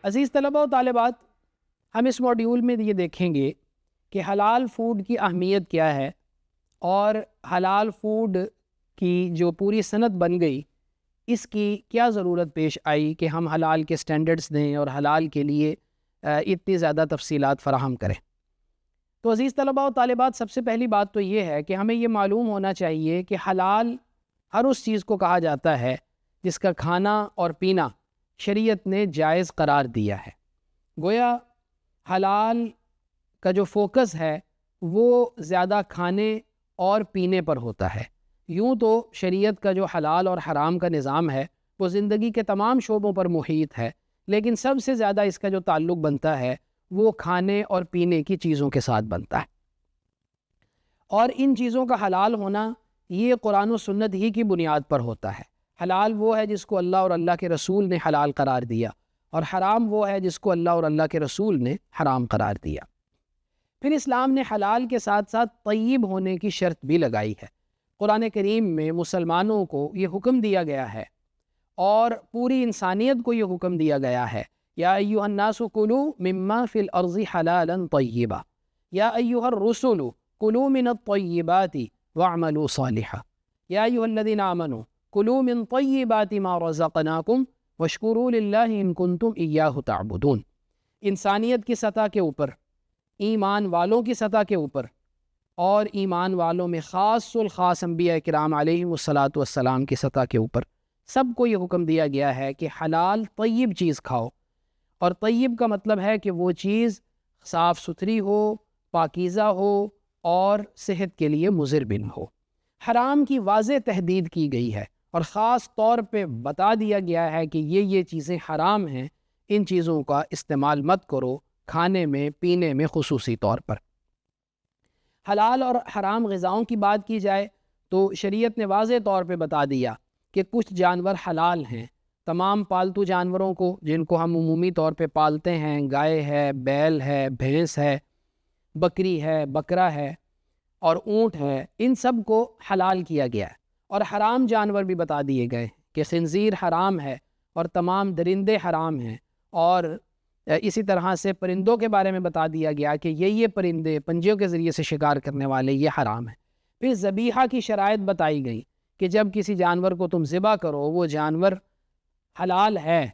عزیز طلباء و طالبات، ہم اس موڈیول میں یہ دیکھیں گے کہ حلال فوڈ کی اہمیت کیا ہے اور حلال فوڈ کی جو پوری صنعت بن گئی اس کی کیا ضرورت پیش آئی کہ ہم حلال کے سٹینڈرڈز دیں اور حلال کے لیے اتنی زیادہ تفصیلات فراہم کریں۔ تو عزیز طلباء و طالبات، سب سے پہلی بات تو یہ ہے کہ ہمیں یہ معلوم ہونا چاہیے کہ حلال ہر اس چیز کو کہا جاتا ہے جس کا کھانا اور پینا شریعت نے جائز قرار دیا ہے۔ گویا حلال کا جو فوکس ہے وہ زیادہ کھانے اور پینے پر ہوتا ہے۔ یوں تو شریعت کا جو حلال اور حرام کا نظام ہے وہ زندگی کے تمام شعبوں پر محیط ہے، لیکن سب سے زیادہ اس کا جو تعلق بنتا ہے وہ کھانے اور پینے کی چیزوں کے ساتھ بنتا ہے، اور ان چیزوں کا حلال ہونا یہ قرآن و سنت ہی کی بنیاد پر ہوتا ہے۔ حلال وہ ہے جس کو اللہ اور اللہ کے رسول نے حلال قرار دیا، اور حرام وہ ہے جس کو اللہ اور اللہ کے رسول نے حرام قرار دیا۔ پھر اسلام نے حلال کے ساتھ ساتھ طیب ہونے کی شرط بھی لگائی ہے۔ قرآن کریم میں مسلمانوں کو یہ حکم دیا گیا ہے اور پوری انسانیت کو یہ حکم دیا گیا ہے، یا ایھا الناس کلوا مما فی الارض حلالا طیبا، یا ایھا الرسل کلوا من الطیبات واعملوا صالحا، یا ایھا الذین آمنوا کلوا من طیبات ما رزقناکم واشکروا للہ ان کنتم ایاہ تعبدون۔ انسانیت کی سطح کے اوپر، ایمان والوں کی سطح کے اوپر، اور ایمان والوں میں خاص الخاص انبیاء کرام علیہم الصلاۃ والسلام کی سطح کے اوپر سب کو یہ حکم دیا گیا ہے کہ حلال طیب چیز کھاؤ، اور طیب کا مطلب ہے کہ وہ چیز صاف ستھری ہو، پاکیزہ ہو اور صحت کے لیے مضر بھی نہ ہو۔ حرام کی واضح تحدید کی گئی ہے اور خاص طور پہ بتا دیا گیا ہے کہ یہ چیزیں حرام ہیں، ان چیزوں کا استعمال مت کرو، کھانے میں پینے میں خصوصی طور پر۔ حلال اور حرام غذاؤں کی بات کی جائے تو شریعت نے واضح طور پہ بتا دیا کہ کچھ جانور حلال ہیں۔ تمام پالتو جانوروں کو جن کو ہم عمومی طور پہ پالتے ہیں، گائے ہے، بیل ہے، بھینس ہے، بکری ہے، بکرا ہے اور اونٹ ہے، ان سب کو حلال کیا گیا ہے۔ اور حرام جانور بھی بتا دیے گئے کہ خنزیر حرام ہے اور تمام درندے حرام ہیں، اور اسی طرح سے پرندوں کے بارے میں بتا دیا گیا کہ یہ پرندے پنجوں کے ذریعے سے شکار کرنے والے یہ حرام ہیں۔ پھر ذبیحہ کی شرائط بتائی گئی کہ جب کسی جانور کو تم ذبح کرو وہ جانور حلال ہے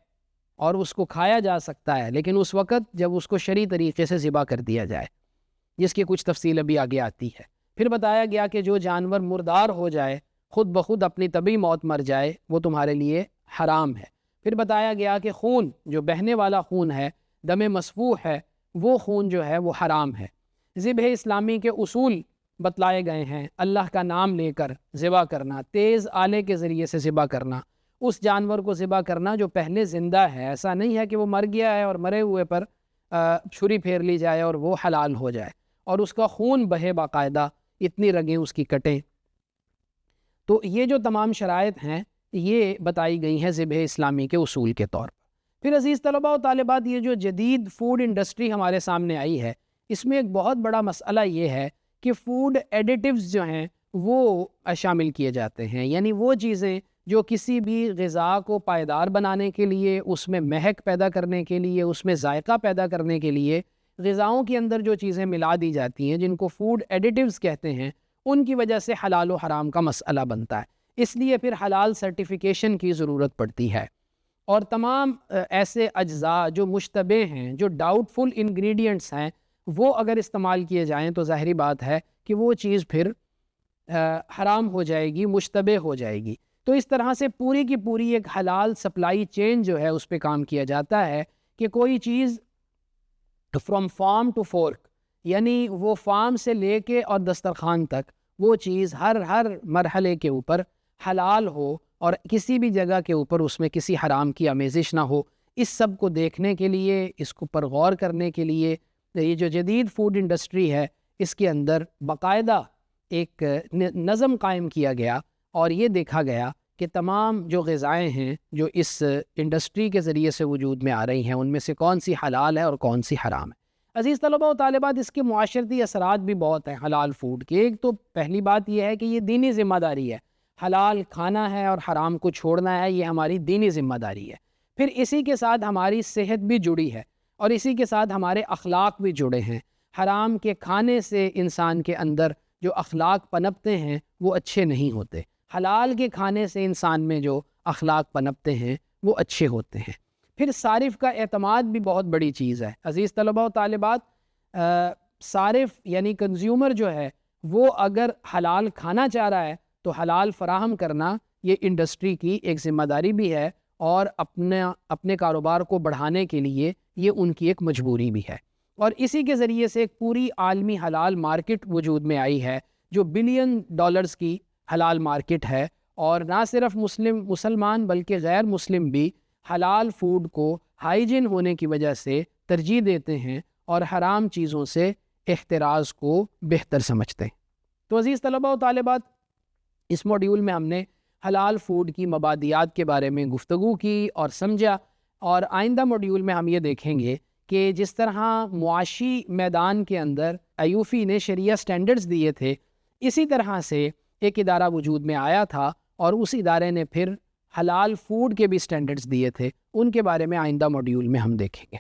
اور اس کو کھایا جا سکتا ہے، لیکن اس وقت جب اس کو شرعی طریقے سے ذبح کر دیا جائے، جس کی کچھ تفصیل ابھی آگے آتی ہے۔ پھر بتایا گیا کہ جو جانور مردار ہو جائے، خود بخود اپنی طبعی موت مر جائے، وہ تمہارے لیے حرام ہے۔ پھر بتایا گیا کہ خون جو بہنے والا خون ہے، دم مسفوح ہے، وہ خون جو ہے وہ حرام ہے۔ ذبح اسلامی کے اصول بتلائے گئے ہیں، اللہ کا نام لے کر ذبح کرنا، تیز آلے کے ذریعے سے ذبح کرنا، اس جانور کو ذبح کرنا جو پہلے زندہ ہے۔ ایسا نہیں ہے کہ وہ مر گیا ہے اور مرے ہوئے پر چھری پھیر لی جائے اور وہ حلال ہو جائے، اور اس کا خون بہے باقاعدہ، اتنی رگیں اس کی کٹیں۔ تو یہ جو تمام شرائط ہیں یہ بتائی گئی ہیں ذبح اسلامی کے اصول کے طور پر۔ پھر عزیز طلباء و طالبات، یہ جو جدید فوڈ انڈسٹری ہمارے سامنے آئی ہے، اس میں ایک بہت بڑا مسئلہ یہ ہے کہ فوڈ ایڈیٹیوز جو ہیں وہ شامل کیے جاتے ہیں، یعنی وہ چیزیں جو کسی بھی غذا کو پائیدار بنانے کے لیے، اس میں مہک پیدا کرنے کے لیے، اس میں ذائقہ پیدا کرنے کے لیے غذاؤں کے اندر جو چیزیں ملا دی جاتی ہیں، جن کو فوڈ ایڈیٹیوز کہتے ہیں، ان کی وجہ سے حلال و حرام کا مسئلہ بنتا ہے۔ اس لیے پھر حلال سرٹیفیکیشن کی ضرورت پڑتی ہے، اور تمام ایسے اجزاء جو مشتبہ ہیں، جو ڈاؤٹ فل انگریڈینٹس ہیں، وہ اگر استعمال کیے جائیں تو ظاہری بات ہے کہ وہ چیز پھر حرام ہو جائے گی، مشتبہ ہو جائے گی۔ تو اس طرح سے پوری کی پوری ایک حلال سپلائی چین جو ہے اس پہ کام کیا جاتا ہے کہ کوئی چیز فرام فارم ٹو فورک، یعنی وہ فارم سے لے کے اور دسترخوان تک وہ چیز ہر مرحلے کے اوپر حلال ہو، اور کسی بھی جگہ کے اوپر اس میں کسی حرام کی آمیزش نہ ہو۔ اس سب کو دیکھنے کے لیے، اس کو پر غور کرنے کے لیے یہ جو جدید فوڈ انڈسٹری ہے اس کے اندر باقاعدہ ایک نظم قائم کیا گیا، اور یہ دیکھا گیا کہ تمام جو غذائیں ہیں جو اس انڈسٹری کے ذریعے سے وجود میں آ رہی ہیں، ان میں سے کون سی حلال ہے اور کون سی حرام ہے۔ عزیز طلباء و طالبات، اس کے معاشرتی اثرات بھی بہت ہیں حلال فوڈ کے۔ ایک تو پہلی بات یہ ہے کہ یہ دینی ذمہ داری ہے، حلال کھانا ہے اور حرام کو چھوڑنا ہے، یہ ہماری دینی ذمہ داری ہے۔ پھر اسی کے ساتھ ہماری صحت بھی جڑی ہے اور اسی کے ساتھ ہمارے اخلاق بھی جڑے ہیں۔ حرام کے کھانے سے انسان کے اندر جو اخلاق پنپتے ہیں وہ اچھے نہیں ہوتے، حلال کے کھانے سے انسان میں جو اخلاق پنپتے ہیں وہ اچھے ہوتے ہیں۔ پھر صارف کا اعتماد بھی بہت بڑی چیز ہے۔ عزیز طلباء و طالبات، صارف یعنی کنزیومر جو ہے وہ اگر حلال کھانا چاہ رہا ہے تو حلال فراہم کرنا یہ انڈسٹری کی ایک ذمہ داری بھی ہے، اور اپنے کاروبار کو بڑھانے کے لیے یہ ان کی ایک مجبوری بھی ہے۔ اور اسی کے ذریعے سے ایک پوری عالمی حلال مارکیٹ وجود میں آئی ہے جو بلین ڈالرز کی حلال مارکیٹ ہے، اور نہ صرف مسلمان بلکہ غیر مسلم بھی حلال فوڈ کو ہائیجین ہونے کی وجہ سے ترجیح دیتے ہیں اور حرام چیزوں سے احتراز کو بہتر سمجھتے ہیں۔ تو عزیز طلباء و طالبات، اس موڈیول میں ہم نے حلال فوڈ کی مبادیات کے بارے میں گفتگو کی اور سمجھا، اور آئندہ موڈیول میں ہم یہ دیکھیں گے کہ جس طرح معاشی میدان کے اندر ایوفی نے شریعہ سٹینڈرڈز دیے تھے، اسی طرح سے ایک ادارہ وجود میں آیا تھا اور اس ادارے نے پھر حلال فوڈ کے بھی سٹینڈرڈز دیے تھے، ان کے بارے میں آئندہ موڈیول میں ہم دیکھیں گے۔